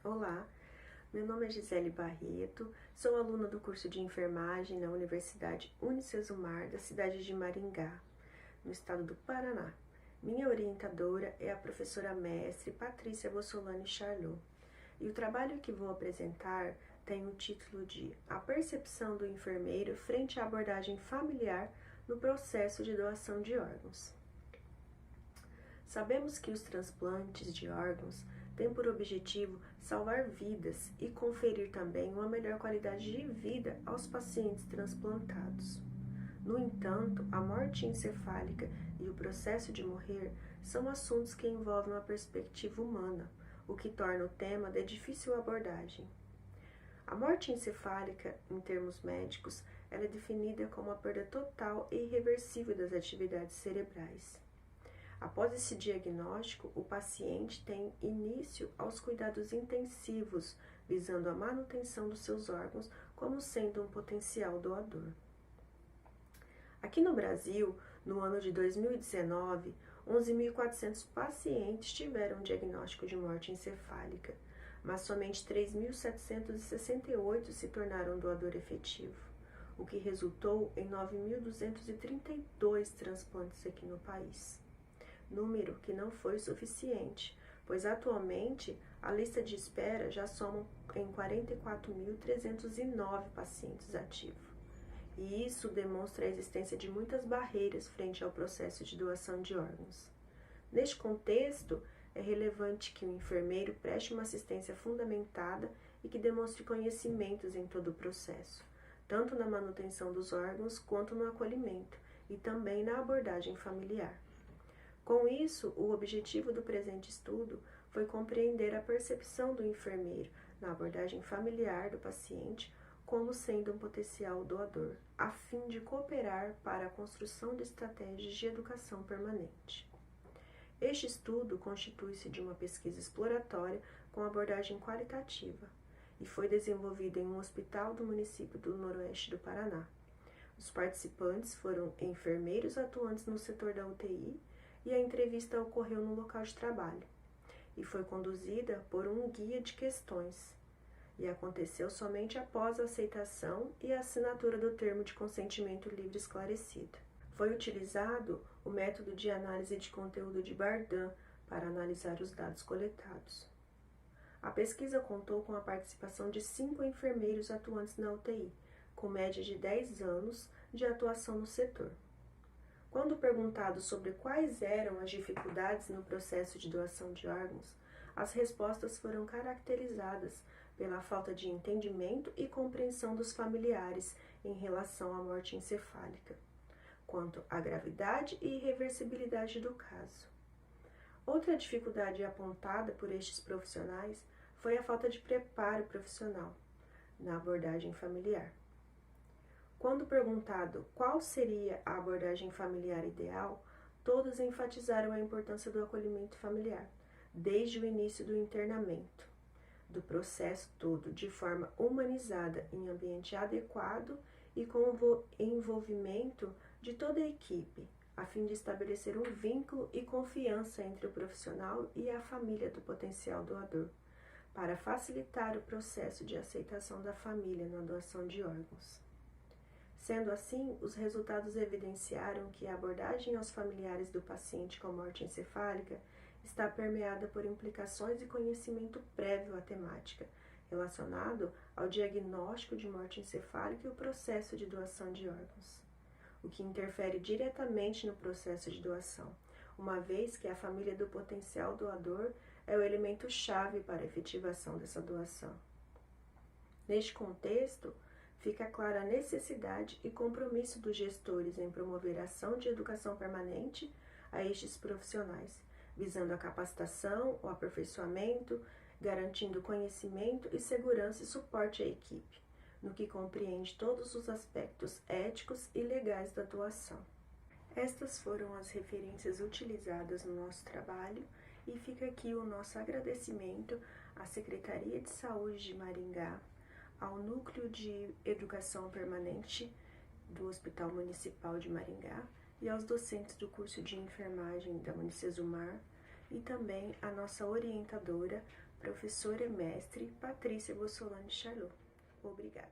Olá, meu nome é Gisele Barreto, sou aluna do curso de enfermagem na Universidade Unicesumar da cidade de Maringá, no estado do Paraná. Minha orientadora é a professora mestre Patrícia Bossolani Charlot, e o trabalho que vou apresentar tem o título de A Percepção do Enfermeiro frente à abordagem familiar no processo de doação de órgãos. Sabemos que os transplantes de órgãos têm por objetivo salvar vidas e conferir também uma melhor qualidade de vida aos pacientes transplantados. No entanto, a morte encefálica e o processo de morrer são assuntos que envolvem uma perspectiva humana, o que torna o tema de difícil abordagem. A morte encefálica, em termos médicos, ela é definida como a perda total e irreversível das atividades cerebrais. Após esse diagnóstico, o paciente tem início aos cuidados intensivos, visando a manutenção dos seus órgãos como sendo um potencial doador. Aqui no Brasil, no ano de 2019, 11.400 pacientes tiveram um diagnóstico de morte encefálica, mas somente 3.768 se tornaram doador efetivo, o que resultou em 9.232 transplantes aqui no país. Número que não foi suficiente, pois atualmente a lista de espera já soma em 44.309 pacientes ativos. E isso demonstra a existência de muitas barreiras frente ao processo de doação de órgãos. Neste contexto, é relevante que o enfermeiro preste uma assistência fundamentada e que demonstre conhecimentos em todo o processo, tanto na manutenção dos órgãos quanto no acolhimento e também na abordagem familiar. Com isso, o objetivo do presente estudo foi compreender a percepção do enfermeiro na abordagem familiar do paciente como sendo um potencial doador, a fim de cooperar para a construção de estratégias de educação permanente. Este estudo constitui-se de uma pesquisa exploratória com abordagem qualitativa e foi desenvolvido em um hospital do município do Noroeste do Paraná. Os participantes foram enfermeiros atuantes no setor da UTI e a entrevista ocorreu no local de trabalho e foi conduzida por um guia de questões e aconteceu somente após a aceitação e a assinatura do termo de consentimento livre esclarecido. Foi utilizado o método de análise de conteúdo de Bardan para analisar os dados coletados. A pesquisa contou com a participação de 5 enfermeiros atuantes na UTI, com média de 10 anos de atuação no setor. Quando perguntado sobre quais eram as dificuldades no processo de doação de órgãos, as respostas foram caracterizadas pela falta de entendimento e compreensão dos familiares em relação à morte encefálica, quanto à gravidade e irreversibilidade do caso. Outra dificuldade apontada por estes profissionais foi a falta de preparo profissional na abordagem familiar. Quando perguntado qual seria a abordagem familiar ideal, todos enfatizaram a importância do acolhimento familiar, desde o início do internamento, do processo todo de forma humanizada em ambiente adequado e com o envolvimento de toda a equipe, a fim de estabelecer um vínculo e confiança entre o profissional e a família do potencial doador, para facilitar o processo de aceitação da família na doação de órgãos. Sendo assim, os resultados evidenciaram que a abordagem aos familiares do paciente com morte encefálica está permeada por implicações e conhecimento prévio à temática, relacionado ao diagnóstico de morte encefálica e o processo de doação de órgãos, o que interfere diretamente no processo de doação, uma vez que a família do potencial doador é o elemento-chave para a efetivação dessa doação. Neste contexto, fica clara a necessidade e compromisso dos gestores em promover a ação de educação permanente a estes profissionais, visando a capacitação, o aperfeiçoamento, garantindo conhecimento e segurança e suporte à equipe, no que compreende todos os aspectos éticos e legais da doação. Estas foram as referências utilizadas no nosso trabalho e fica aqui o nosso agradecimento à Secretaria de Saúde de Maringá, ao Núcleo de Educação Permanente do Hospital Municipal de Maringá e aos docentes do curso de enfermagem da Unicesumar e também a nossa orientadora, Professora e mestre Patrícia Bossolani Charlot. Obrigada.